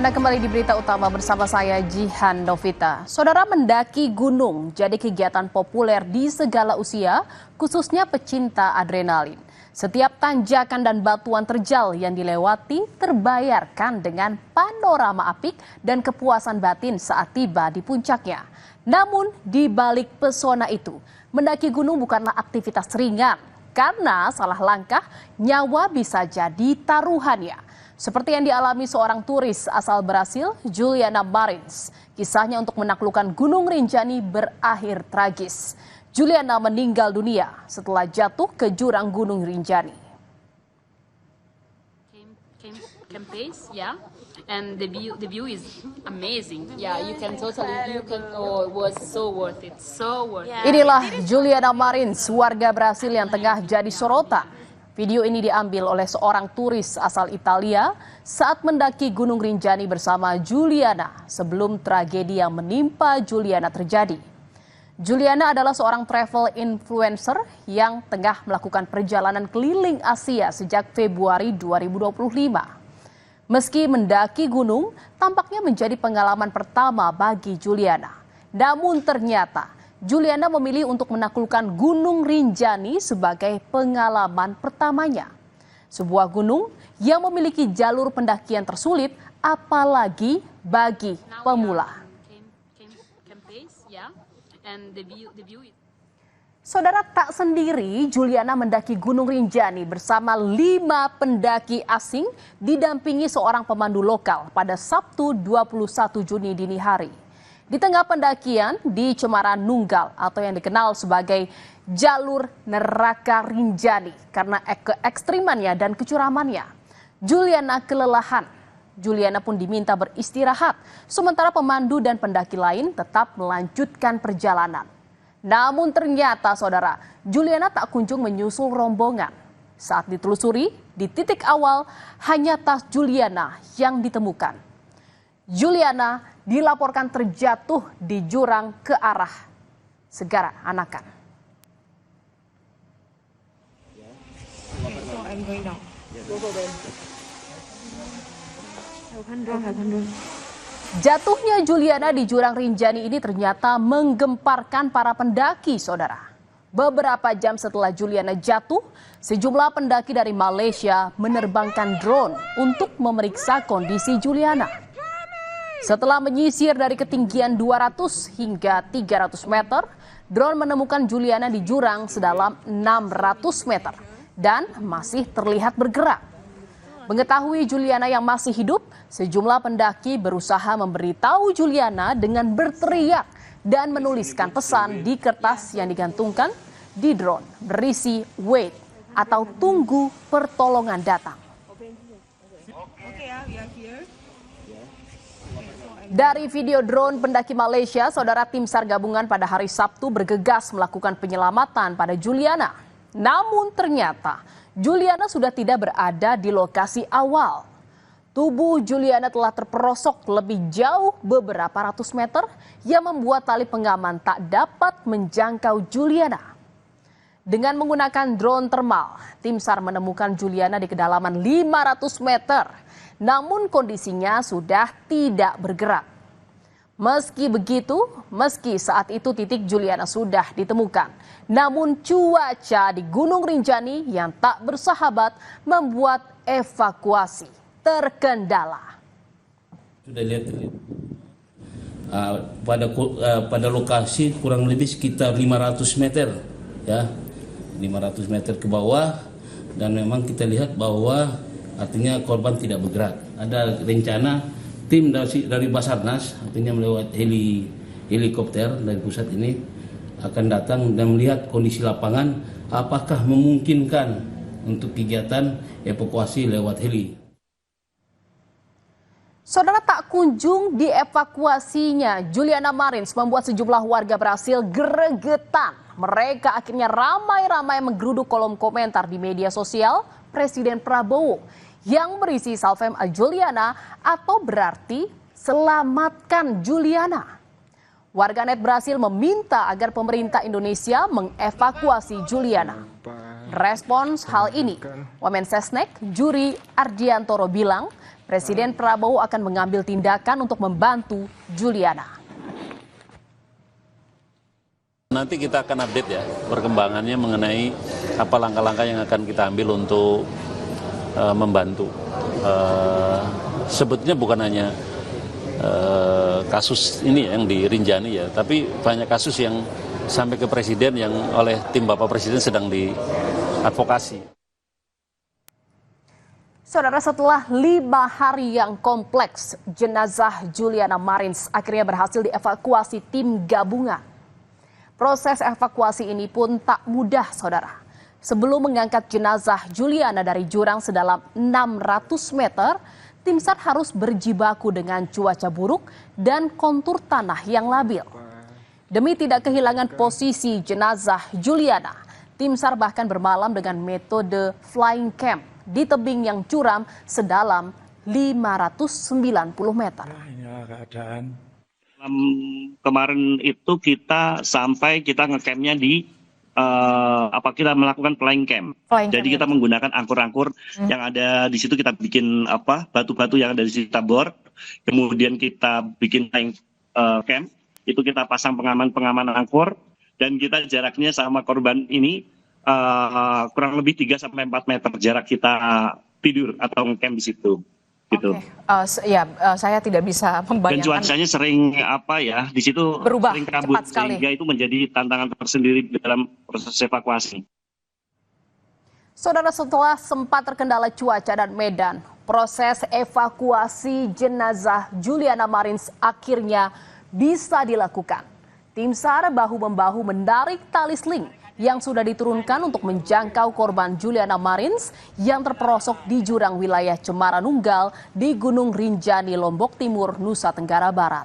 Anda kembali di Berita Utama bersama saya Jihan Novita. Saudara, mendaki gunung jadi kegiatan populer di segala usia, khususnya pecinta adrenalin. Setiap tanjakan dan batuan terjal yang dilewati terbayarkan dengan panorama apik dan kepuasan batin saat tiba di puncaknya. Namun di balik pesona itu, mendaki gunung bukanlah aktivitas ringan karena salah langkah nyawa bisa jadi taruhannya. Seperti yang dialami seorang turis asal Brasil, Juliana Marins. Kisahnya untuk menaklukkan Gunung Rinjani berakhir tragis. Juliana meninggal dunia setelah jatuh ke jurang Gunung Rinjani. Yeah, and the view is amazing. Yeah, you can oh, it was so worth it, so worth it. Inilah Juliana Marins, warga Brasil yang tengah jadi sorotan. Video ini diambil oleh seorang turis asal Italia saat mendaki Gunung Rinjani bersama Juliana sebelum tragedi yang menimpa Juliana terjadi. Juliana adalah seorang travel influencer yang tengah melakukan perjalanan keliling Asia sejak Februari 2025. Meski mendaki gunung, tampaknya menjadi pengalaman pertama bagi Juliana. Namun ternyata Juliana memilih untuk menaklukkan Gunung Rinjani sebagai pengalaman pertamanya. Sebuah gunung yang memiliki jalur pendakian tersulit, apalagi bagi pemula. Saudara, tak sendiri Juliana mendaki Gunung Rinjani bersama 5 pendaki asing didampingi seorang pemandu lokal pada Sabtu 21 Juni dini hari. Di tengah pendakian di Cemara Nunggal atau yang dikenal sebagai jalur neraka Rinjani karena keekstrimannya dan kecuramannya, Juliana kelelahan. Juliana pun diminta beristirahat, sementara pemandu dan pendaki lain tetap melanjutkan perjalanan. Namun ternyata saudara, Juliana tak kunjung menyusul rombongan. Saat ditelusuri, di titik awal hanya tas Juliana yang ditemukan. Juliana dilaporkan terjatuh di jurang ke arah Segara Anakan. Jatuhnya Juliana di jurang Rinjani ini ternyata menggemparkan para pendaki, saudara. Beberapa jam setelah Juliana jatuh, sejumlah pendaki dari Malaysia menerbangkan drone untuk memeriksa kondisi Juliana. Setelah menyisir dari ketinggian 200 hingga 300 meter, drone menemukan Juliana di jurang sedalam 600 meter dan masih terlihat bergerak. Mengetahui Juliana yang masih hidup, sejumlah pendaki berusaha memberitahu Juliana dengan berteriak dan menuliskan pesan di kertas yang digantungkan di drone berisi wait atau tunggu pertolongan datang. Dari video drone pendaki Malaysia, saudara, tim SAR gabungan pada hari Sabtu bergegas melakukan penyelamatan pada Juliana. Namun ternyata Juliana sudah tidak berada di lokasi awal. Tubuh Juliana telah terperosok lebih jauh beberapa ratus meter yang membuat tali pengaman tak dapat menjangkau Juliana. Dengan menggunakan drone thermal, tim SAR menemukan Juliana di kedalaman 500 meter. Namun kondisinya sudah tidak bergerak. Meski saat itu titik Juliana sudah ditemukan, namun cuaca di Gunung Rinjani yang tak bersahabat membuat evakuasi terkendala. Sudah lihat pada lokasi kurang lebih sekitar 500 meter, ya, 500 meter ke bawah, dan memang kita lihat bahwa artinya korban tidak bergerak. Ada rencana tim dari Basarnas, artinya melewat helikopter dari pusat ini akan datang dan melihat kondisi lapangan apakah memungkinkan untuk kegiatan evakuasi lewat heli. Saudara, tak kunjung dievakuasinya Juliana Marins membuat sejumlah warga Brasil gregetan. Mereka akhirnya ramai-ramai menggeruduk kolom komentar di media sosial Presiden Prabowo yang berisi salvem a Juliana atau berarti selamatkan Juliana. Warganet Brasil meminta agar pemerintah Indonesia mengevakuasi Juliana. Respons hal ini, Wamensesnek Juri Ardiantoro bilang Presiden Prabowo akan mengambil tindakan untuk membantu Juliana. Nanti kita akan update ya perkembangannya mengenai apa langkah-langkah yang akan kita ambil untuk membantu. Sebetulnya bukan hanya kasus ini yang di Rinjani ya, tapi banyak kasus yang sampai ke Presiden yang oleh tim Bapak Presiden sedang diadvokasi. Saudara, setelah 5 hari yang kompleks, jenazah Juliana Marins akhirnya berhasil dievakuasi tim gabungan. Proses evakuasi ini pun tak mudah, saudara. Sebelum mengangkat jenazah Juliana dari jurang sedalam 600 meter, tim SAR harus berjibaku dengan cuaca buruk dan kontur tanah yang labil. Demi tidak kehilangan posisi jenazah Juliana, tim SAR bahkan bermalam dengan metode flying camp di tebing yang curam sedalam 590 meter. Inilah keadaan. Kemarin itu kita ngecampnya di kita melakukan flying camp. Jadi kita menggunakan angkur-angkur yang ada di situ, kita bikin batu-batu yang ada di situ kita bor, kemudian kita bikin flying camp, itu kita pasang pengaman angkur, dan kita jaraknya sama korban ini kurang lebih 3-4 meter jarak kita tidur atau ngecamp di situ. Gitu. Saya tidak bisa membayangkan. Dan cuacanya sering di situ berubah sering kabut, cepat sekali. sehingga itu menjadi tantangan tersendiri dalam proses evakuasi. Saudara, setelah sempat terkendala cuaca dan medan, proses evakuasi jenazah Juliana Marins akhirnya bisa dilakukan. Tim SAR bahu-membahu menarik tali sling yang sudah diturunkan untuk menjangkau korban Juliana Marins yang terperosok di jurang wilayah Cemara Nunggal di Gunung Rinjani, Lombok Timur, Nusa Tenggara Barat.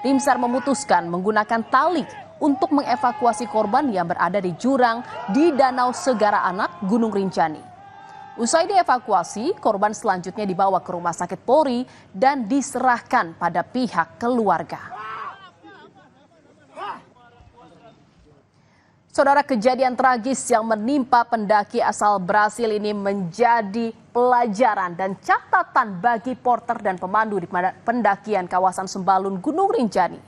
Tim SAR memutuskan menggunakan tali untuk mengevakuasi korban yang berada di jurang di Danau Segara Anak, Gunung Rinjani. Usai dievakuasi, korban selanjutnya dibawa ke Rumah Sakit Polri dan diserahkan pada pihak keluarga. Saudara, kejadian tragis yang menimpa pendaki asal Brasil ini menjadi pelajaran dan catatan bagi porter dan pemandu di pendakian kawasan Sembalun Gunung Rinjani.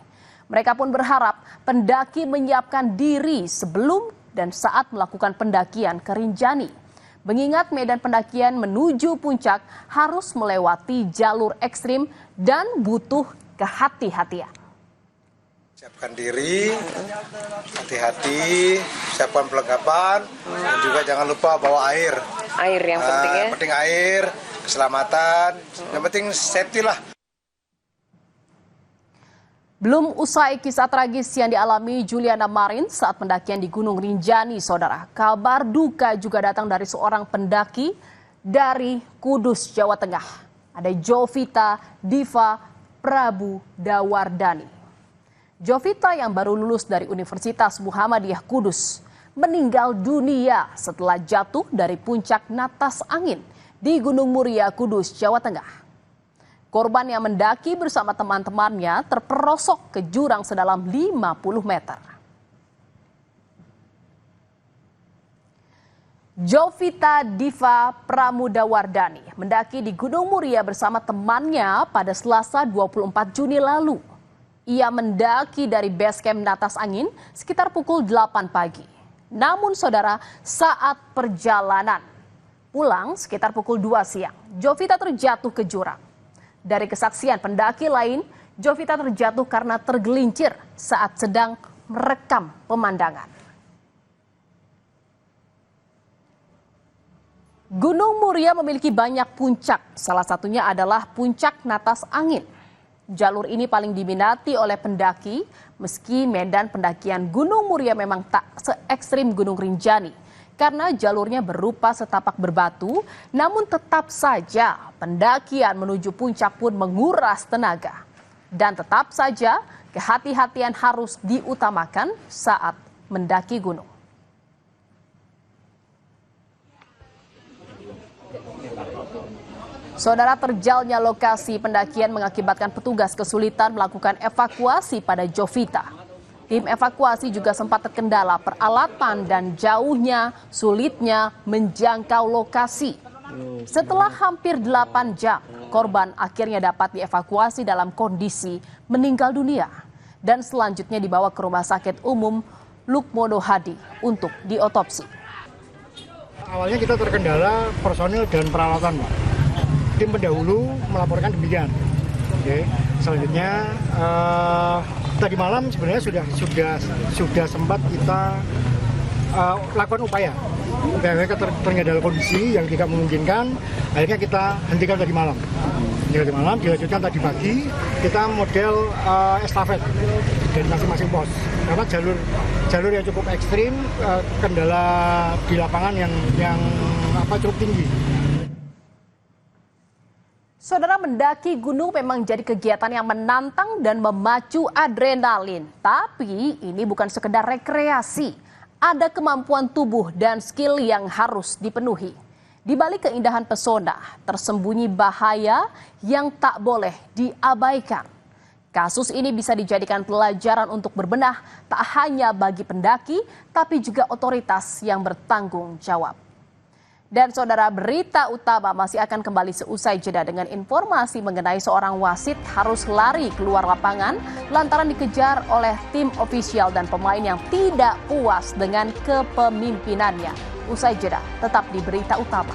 Mereka pun berharap pendaki menyiapkan diri sebelum dan saat melakukan pendakian ke Rinjani. Mengingat medan pendakian menuju puncak harus melewati jalur ekstrim dan butuh kehati-hatian. Siapkan diri, hati-hati, siapkan perlengkapan, dan juga jangan lupa bawa air. Air yang penting ya? Penting air, keselamatan, yang penting safety lah. Belum usai kisah tragis yang dialami Juliana Marins saat pendakian di Gunung Rinjani, saudara. Kabar duka juga datang dari seorang pendaki dari Kudus, Jawa Tengah. Ada Jovita Diva Prabu Dawardani. Jovita yang baru lulus dari Universitas Muhammadiyah Kudus meninggal dunia setelah jatuh dari puncak natas angin di Gunung Muria, Kudus, Jawa Tengah. Korban yang mendaki bersama teman-temannya terperosok ke jurang sedalam 50 meter. Jovita Diva Pramudawardani mendaki di Gunung Muria bersama temannya pada Selasa 24 Juni lalu. Ia mendaki dari base camp Natas Angin sekitar pukul 8 pagi. Namun saudara, saat perjalanan pulang sekitar pukul 2 siang, Jovita terjatuh ke jurang. Dari kesaksian pendaki lain, Jovita terjatuh karena tergelincir saat sedang merekam pemandangan. Gunung Muria memiliki banyak puncak, salah satunya adalah puncak Natas Angin. Jalur ini paling diminati oleh pendaki, meski medan pendakian Gunung Muria memang tak se-ekstrim Gunung Rinjani. Karena jalurnya berupa setapak berbatu, namun tetap saja pendakian menuju puncak pun menguras tenaga. Dan tetap saja kehati-hatian harus diutamakan saat mendaki gunung. Saudara, terjalnya lokasi pendakian mengakibatkan petugas kesulitan melakukan evakuasi pada Jovita. Tim evakuasi juga sempat terkendala peralatan dan sulitnya menjangkau lokasi. Setelah hampir 8 jam, korban akhirnya dapat dievakuasi dalam kondisi meninggal dunia dan selanjutnya dibawa ke Rumah Sakit Umum Lukmono Hadi untuk diotopsi. Awalnya kita terkendala personil dan peralatan, Pak. Tim pendahulu melaporkan demikian. Oke. Selanjutnya tadi malam sebenarnya sudah sempat kita lakukan upaya terkendala kondisi yang tidak memungkinkan, akhirnya kita hentikan tadi malam. Dilanjutkan tadi pagi, kita model estafet dari masing-masing pos. Karena jalur yang cukup ekstrim, kendala di lapangan yang cukup tinggi. Saudara, mendaki gunung memang jadi kegiatan yang menantang dan memacu adrenalin. Tapi ini bukan sekedar rekreasi. Ada kemampuan tubuh dan skill yang harus dipenuhi. Di balik keindahan pesona, tersembunyi bahaya yang tak boleh diabaikan. Kasus ini bisa dijadikan pelajaran untuk berbenah tak hanya bagi pendaki, tapi juga otoritas yang bertanggung jawab. Dan saudara, berita utama masih akan kembali seusai jeda dengan informasi mengenai seorang wasit harus lari keluar lapangan lantaran dikejar oleh tim ofisial dan pemain yang tidak puas dengan kepemimpinannya. Usai jeda, tetap di berita utama.